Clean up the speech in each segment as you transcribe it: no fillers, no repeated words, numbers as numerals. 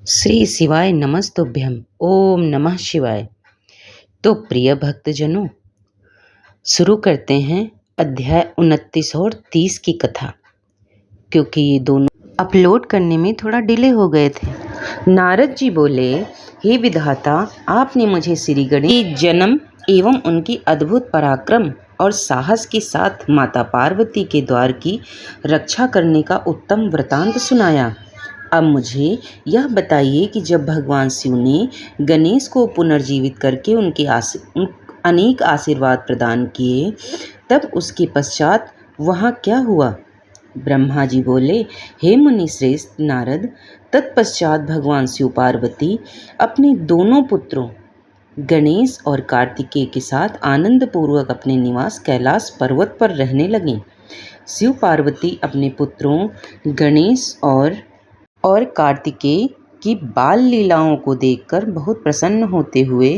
श्री शिवाय नमस्तुभ्यम। ओम नमः शिवाय। तो प्रिय भक्तजनों, शुरू करते हैं अध्याय 29 और 30 की कथा। क्योंकि ये दोनों अपलोड करने में थोड़ा डिले हो गए थे। नारद जी बोले, हे विधाता, आपने मुझे श्री गणेश के जन्म एवं उनकी अद्भुत पराक्रम और साहस के साथ माता पार्वती के द्वार की रक्षा करने का उत्तम वृतांत सुनाया। अब मुझे यह बताइए कि जब भगवान शिव ने गणेश को पुनर्जीवित करके उनके अनेक आशीर्वाद प्रदान किए, तब उसके पश्चात वहाँ क्या हुआ? ब्रह्मा जी बोले, हे मुनि श्रेष्ठ नारद, तत्पश्चात भगवान शिव पार्वती अपने दोनों पुत्रों गणेश और कार्तिकेय के साथ आनंद पूर्वक अपने निवास कैलाश पर्वत पर रहने लगे। शिव पार्वती अपने पुत्रों गणेश और कार्तिकेय की बाल लीलाओं को देखकर बहुत प्रसन्न होते हुए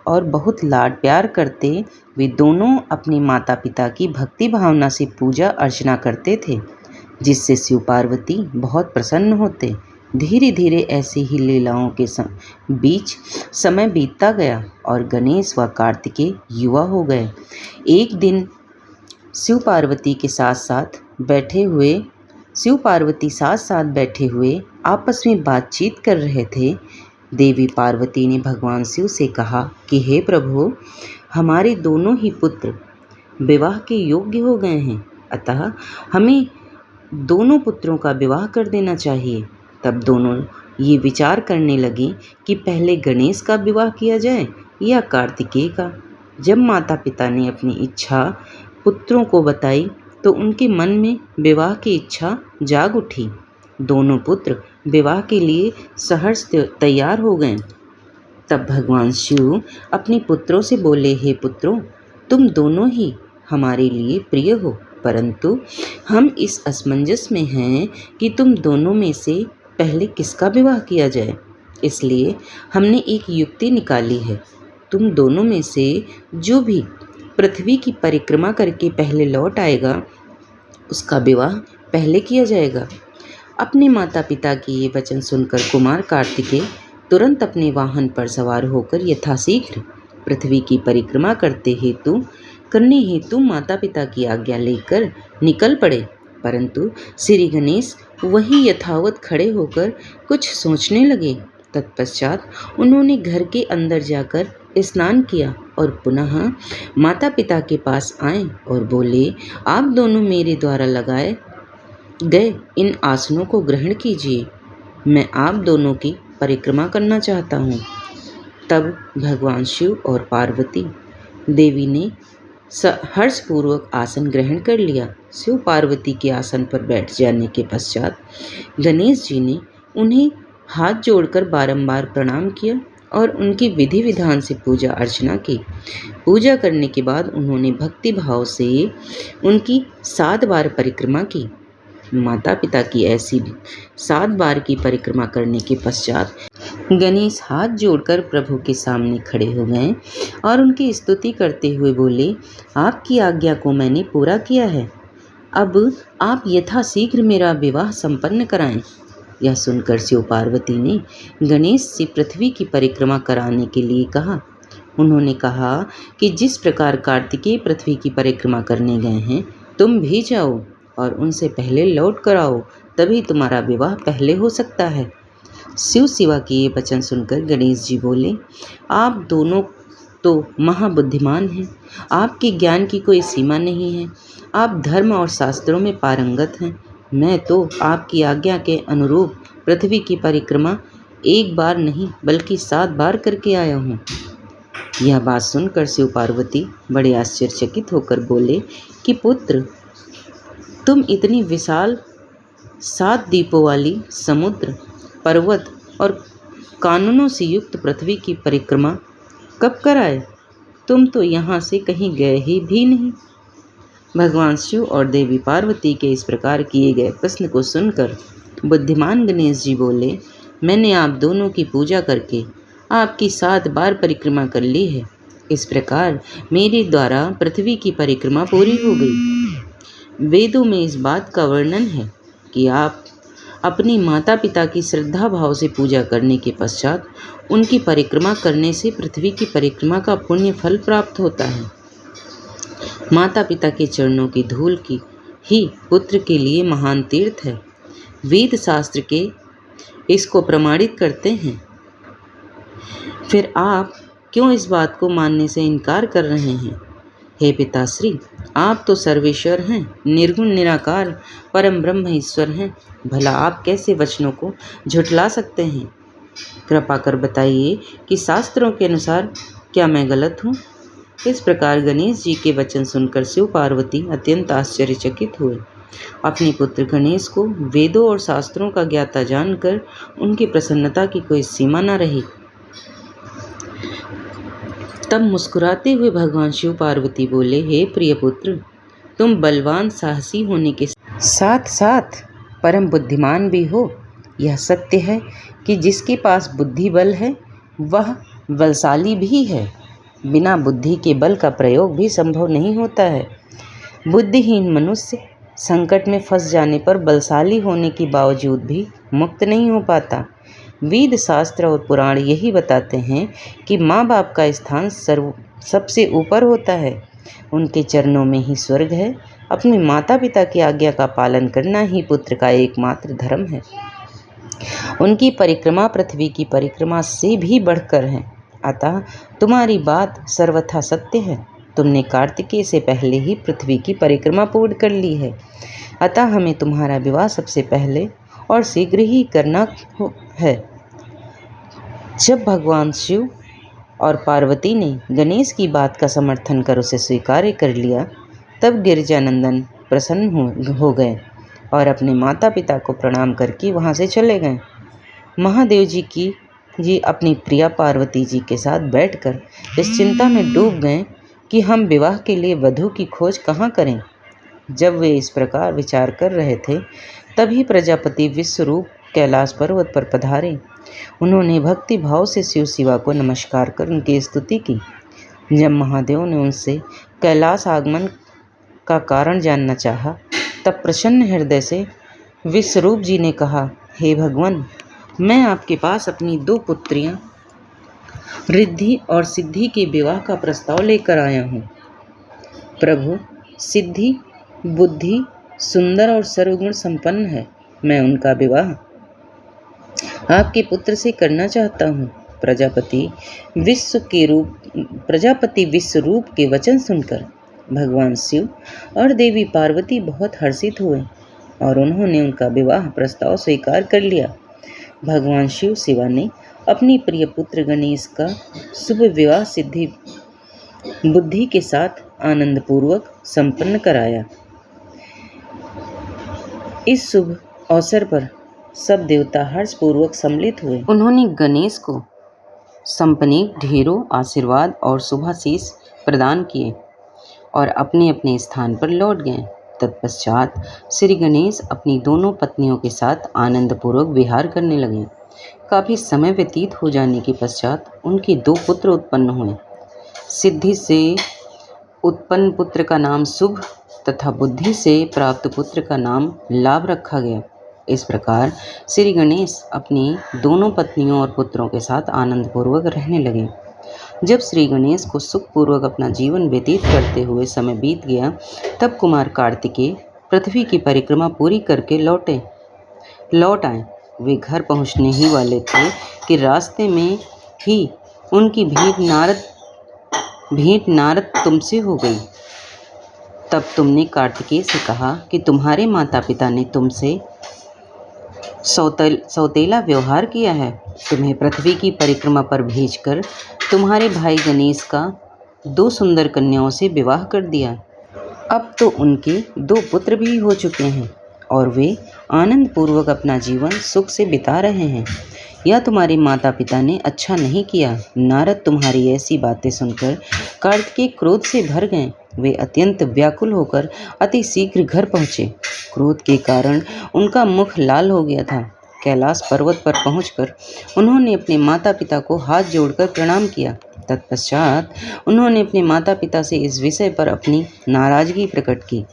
और बहुत लाड प्यार करते वे दोनों अपने माता पिता की भक्ति भावना से पूजा अर्चना करते थे, जिससे शिव पार्वती बहुत प्रसन्न होते। धीरे धीरे ऐसी ही लीलाओं के बीच समय बीतता गया और गणेश व कार्तिकेय युवा हो गए। एक दिन शिव पार्वती साथ साथ बैठे हुए आपस में बातचीत कर रहे थे। देवी पार्वती ने भगवान शिव से कहा कि हे प्रभु, हमारे दोनों ही पुत्र विवाह के योग्य हो गए हैं, अतः हमें दोनों पुत्रों का विवाह कर देना चाहिए। तब दोनों ये विचार करने लगे कि पहले गणेश का विवाह किया जाए या कार्तिकेय का। जब माता पिता ने अपनी इच्छा पुत्रों को बताई तो उनके मन में विवाह की इच्छा जाग उठी। दोनों पुत्र विवाह के लिए सहर्ष तैयार हो गए। तब भगवान शिव अपने पुत्रों से बोले, हे पुत्रों, तुम दोनों ही हमारे लिए प्रिय हो, परंतु हम इस असमंजस में हैं कि तुम दोनों में से पहले किसका विवाह किया जाए। इसलिए हमने एक युक्ति निकाली है। तुम दोनों में से जो भी पृथ्वी की परिक्रमा करके पहले लौट आएगा, उसका विवाह पहले किया जाएगा। अपने माता पिता के ये वचन सुनकर कुमार कार्तिकेय तुरंत अपने वाहन पर सवार होकर यथाशीघ्र पृथ्वी की परिक्रमा करने हेतु माता पिता की आज्ञा लेकर निकल पड़े। परंतु श्री गणेश वहीं यथावत खड़े होकर कुछ सोचने लगे। तत्पश्चात उन्होंने घर के अंदर जाकर स्नान किया और पुनः माता पिता के पास आए और बोले, आप दोनों मेरे द्वारा लगाए गए इन आसनों को ग्रहण कीजिए, मैं आप दोनों की परिक्रमा करना चाहता हूँ। तब भगवान शिव और पार्वती देवी ने हर्षपूर्वक आसन ग्रहण कर लिया। शिव पार्वती के आसन पर बैठ जाने के पश्चात गणेश जी ने उन्हें हाथ जोड़कर बारंबार प्रणाम किया और उनकी विधि विधान से पूजा अर्चना की। पूजा करने के बाद उन्होंने भक्ति भाव से उनकी 7 बार परिक्रमा की। माता पिता की ऐसी 7 बार की परिक्रमा करने के पश्चात गणेश हाथ जोड़कर प्रभु के सामने खड़े हो गए और उनकी स्तुति करते हुए बोले, आपकी आज्ञा को मैंने पूरा किया है, अब आप यथाशीघ्र मेरा विवाह संपन्न कराएं। यह सुनकर शिव पार्वती ने गणेश से पृथ्वी की परिक्रमा कराने के लिए कहा। उन्होंने कहा कि जिस प्रकार कार्तिकेय पृथ्वी की परिक्रमा करने गए हैं, तुम भी जाओ और उनसे पहले लौट कर आओ, तभी तुम्हारा विवाह पहले हो सकता है। शिवा के ये वचन सुनकर गणेश जी बोले, आप दोनों तो महाबुद्धिमान हैं, आपके ज्ञान की कोई सीमा नहीं है, आप धर्म और शास्त्रों में पारंगत हैं। मैं तो आपकी आज्ञा के अनुरूप पृथ्वी की परिक्रमा 1 बार नहीं बल्कि 7 बार करके आया हूँ। यह बात सुनकर शिव पार्वती बड़े आश्चर्यचकित होकर बोले कि पुत्र, तुम इतनी विशाल 7 द्वीपों वाली समुद्र, पर्वत और कानूनों से युक्त पृथ्वी की परिक्रमा कब कराए? तुम तो यहाँ से कहीं गए ही भी नहीं। भगवान शिव और देवी पार्वती के इस प्रकार किए गए प्रश्न को सुनकर बुद्धिमान गणेश जी बोले, मैंने आप दोनों की पूजा करके आपकी 7 बार परिक्रमा कर ली है। इस प्रकार मेरे द्वारा पृथ्वी की परिक्रमा पूरी हो गई। वेदों में इस बात का वर्णन है कि आप अपनी माता पिता की श्रद्धा भाव से पूजा करने के पश्चात उनकी परिक्रमा करने से पृथ्वी की परिक्रमा का पुण्य फल प्राप्त होता है। माता पिता के चरणों की धूल की ही पुत्र के लिए महान तीर्थ है। वेद शास्त्र के इसको प्रमाणित करते हैं। फिर आप क्यों इस बात को मानने से इनकार कर रहे हैं? हे पिताश्री, आप तो सर्वेश्वर हैं, निर्गुण निराकार परम ब्रह्म ईश्वर हैं। भला आप कैसे वचनों को झुठला सकते हैं? कृपा कर बताइए कि शास्त्रों के अनुसार क्या मैं गलत हूँ? इस प्रकार गणेश जी के वचन सुनकर शिव पार्वती अत्यंत आश्चर्यचकित हुए। अपने पुत्र गणेश को वेदों और शास्त्रों का ज्ञाता जानकर उनकी प्रसन्नता की कोई सीमा न रही। तब मुस्कुराते हुए भगवान शिव पार्वती बोले, हे प्रिय पुत्र, तुम बलवान साहसी होने के साथ साथ परम बुद्धिमान भी हो। यह सत्य है कि जिसके पास बुद्धि बल है वह बलशाली भी है। बिना बुद्धि के बल का प्रयोग भी संभव नहीं होता है। बुद्धिहीन मनुष्य संकट में फंस जाने पर बलशाली होने के बावजूद भी मुक्त नहीं हो पाता। वेद शास्त्र और पुराण यही बताते हैं कि माँ बाप का स्थान सबसे ऊपर होता है। उनके चरणों में ही स्वर्ग है। अपने माता पिता की आज्ञा का पालन करना ही पुत्र का एकमात्र धर्म है। उनकी परिक्रमा पृथ्वी की परिक्रमा से भी बढ़कर है। अतः तुम्हारी बात सर्वथा सत्य है। तुमने कार्तिकेय से पहले ही पृथ्वी की परिक्रमा पूर्ण कर ली है। अतः हमें तुम्हारा विवाह सबसे पहले और शीघ्र ही करना है। जब भगवान शिव और पार्वती ने गणेश की बात का समर्थन कर उसे स्वीकार कर लिया, तब गिरिजानंदन प्रसन्न हो गए और अपने माता पिता को प्रणाम करके वहाँ से चले गए। महादेव जी अपनी प्रिया पार्वती जी के साथ बैठकर इस चिंता में डूब गए कि हम विवाह के लिए वधू की खोज कहाँ करें। जब वे इस प्रकार विचार कर रहे थे, तभी प्रजापति विश्वरूप कैलाश पर्वत पर पधारे। उन्होंने भक्ति भाव से शिव शिवा को नमस्कार कर उनकी स्तुति की। जब महादेव ने उनसे कैलाश आगमन का कारण जानना चाहा, तब प्रसन्न हृदय से विश्वरूप जी ने कहा, हे भगवान, मैं आपके पास अपनी 2 पुत्रियां रिद्धि और सिद्धि के विवाह का प्रस्ताव लेकर आया हूँ। प्रभु, सिद्धि बुद्धि सुंदर और सर्वगुण संपन्न है। मैं उनका विवाह आपके पुत्र से करना चाहता हूँ। प्रजापति विश्वरूप के वचन सुनकर भगवान शिव और देवी पार्वती बहुत हर्षित हुए और उन्होंने उनका विवाह प्रस्ताव स्वीकार कर लिया। भगवान शिव शिवा ने अपनी प्रिय पुत्र गणेश का शुभ विवाह सिद्धि बुद्धि के साथ आनंद पूर्वक संपन्न कराया। इस शुभ अवसर पर सब देवता हर्षपूर्वक सम्मिलित हुए। उन्होंने गणेश को संपन्निक ढेरों आशीर्वाद और शुभाशीष प्रदान किए और अपने अपने स्थान पर लौट गए। तत्पश्चात श्री गणेश अपनी दोनों पत्नियों के साथ आनंदपूर्वक विहार करने लगे। काफ़ी समय व्यतीत हो जाने के पश्चात उनके 2 पुत्र उत्पन्न हुए। सिद्धि से उत्पन्न पुत्र का नाम शुभ तथा बुद्धि से प्राप्त पुत्र का नाम लाभ रखा गया। इस प्रकार श्री गणेश अपनी दोनों पत्नियों और पुत्रों के साथ आनंदपूर्वक रहने लगे। जब श्री गणेश को सुखपूर्वक अपना जीवन व्यतीत करते हुए समय बीत गया, तब कुमार कार्तिकेय पृथ्वी की परिक्रमा पूरी करके लौट आए। वे घर पहुंचने ही वाले थे कि रास्ते में ही उनकी भेंट नारद तुमसे हो गई। तब तुमने कार्तिकेय से कहा कि तुम्हारे माता पिता ने तुमसे सौतेला व्यवहार किया है। तुम्हें पृथ्वी की परिक्रमा पर भेजकर तुम्हारे भाई गणेश का 2 सुंदर कन्याओं से विवाह कर दिया। अब तो उनके 2 पुत्र भी हो चुके हैं और वे आनंद पूर्वक अपना जीवन सुख से बिता रहे हैं। यह तुम्हारे माता पिता ने अच्छा नहीं किया। नारद तुम्हारी ऐसी बातें सुनकर कार्तिकेय क्रोध से भर गए। वे अत्यंत व्याकुल होकर अति शीघ्र घर पहुँचे। क्रोध के कारण उनका मुख लाल हो गया था। कैलाश पर्वत पर पहुंचकर उन्होंने अपने माता पिता को हाथ जोड़कर प्रणाम किया। तत्पश्चात उन्होंने अपने माता पिता से इस विषय पर अपनी नाराजगी प्रकट की।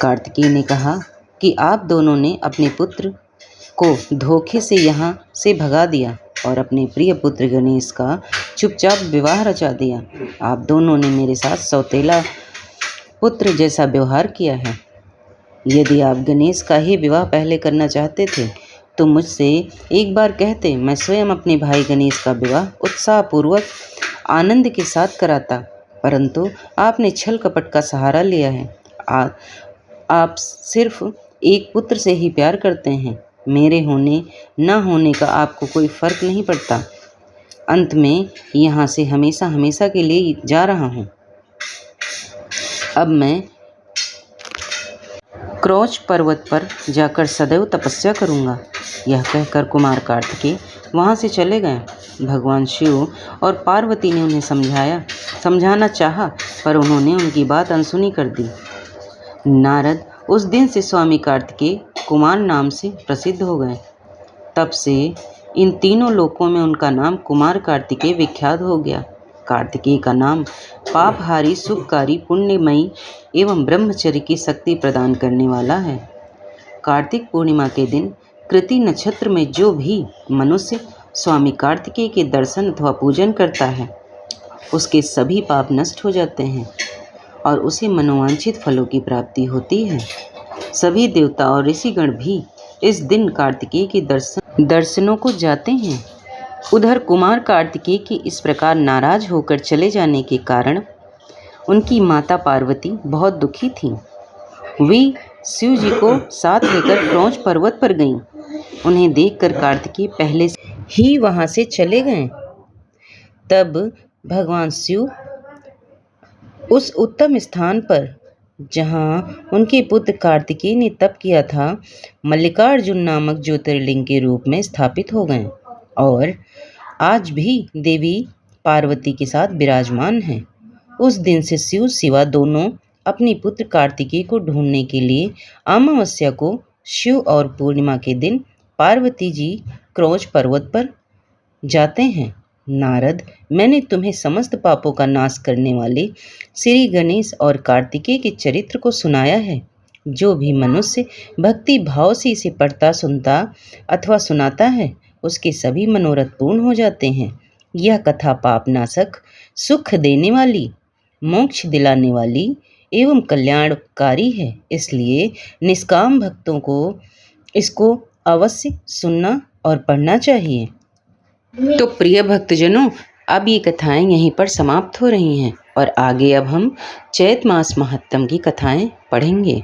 कार्तिकेय ने कहा कि आप दोनों ने अपने पुत्र को धोखे से यहाँ से भगा दिया और अपने प्रिय पुत्र गणेश का चुपचाप विवाह रचा दिया। आप दोनों ने मेरे साथ सौतेला पुत्र जैसा व्यवहार किया है। यदि आप गणेश का ही विवाह पहले करना चाहते थे तो मुझसे एक बार कहते, मैं स्वयं अपने भाई गणेश का विवाह उत्साहपूर्वक आनंद के साथ कराता, परंतु आपने छल कपट का सहारा लिया है। आप सिर्फ एक पुत्र से ही प्यार करते हैं। मेरे होने न होने का आपको कोई फर्क नहीं पड़ता। अंत में यहाँ से हमेशा हमेशा के लिए जा रहा हूँ। अब मैं क्रौच पर्वत पर जाकर सदैव तपस्या करूँगा। यह कहकर कुमार कार्तिकेय वहाँ से चले गए। भगवान शिव और पार्वती ने उन्हें समझाना चाहा, पर उन्होंने उनकी बात अनसुनी कर दी। नारद उस दिन से स्वामी कार्तिकेय कुमार नाम से प्रसिद्ध हो गए। तब से इन तीनों लोकों में उनका नाम कुमार कार्तिकेय विख्यात हो गया। कार्तिकेय का नाम पापहारी, सुखकारी, पुण्यमयी एवं ब्रह्मचर्य की शक्ति प्रदान करने वाला है। कार्तिक पूर्णिमा के दिन कृति नक्षत्र में जो भी मनुष्य स्वामी कार्तिकेय के दर्शन अथवा पूजन करता है, उसके सभी पाप नष्ट हो जाते हैं और उसे मनोवांछित फलों की प्राप्ति होती है। सभी देवता और ऋषिगण भी इस दिन कार्तिकेय के दर्शनों को जाते हैं। उधर कुमार कार्तिकेय के इस प्रकार नाराज होकर चले जाने के कारण उनकी माता पार्वती बहुत दुखी थीं। वे शिव जी को साथ लेकर क्रौच पर्वत पर गईं। उन्हें देखकर कार्तिकेय पहले से ही वहां से चले गए। तब भगवान शिव उस उत्तम स्थान पर जहां उनके पुत्र कार्तिकेय ने तप किया था, मल्लिकार्जुन नामक ज्योतिर्लिंग के रूप में स्थापित हो गए और आज भी देवी पार्वती के साथ विराजमान हैं। उस दिन से शिव शिवा दोनों अपने पुत्र कार्तिकेय को ढूंढने के लिए अमावस्या को शिव और पूर्णिमा के दिन पार्वती जी क्रौच पर्वत पर जाते हैं। नारद, मैंने तुम्हें समस्त पापों का नाश करने वाले श्री गणेश और कार्तिकेय के चरित्र को सुनाया है। जो भी मनुष्य भक्ति भाव से इसे पढ़ता, सुनता अथवा सुनाता है, उसके सभी मनोरथ पूर्ण हो जाते हैं। यह कथा पापनाशक, सुख देने वाली, मोक्ष दिलाने वाली एवं कल्याणकारी है। इसलिए निष्काम भक्तों को इसको अवश्य सुनना और पढ़ना चाहिए। तो प्रिय भक्तजनों, अब ये कथाएं यहीं पर समाप्त हो रही हैं और आगे अब हम चैत मास महात्म की कथाएं पढ़ेंगे।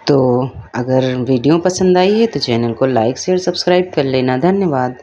तो अगर वीडियो पसंद आई है तो चैनल को लाइक, शेयर, सब्सक्राइब कर लेना। धन्यवाद।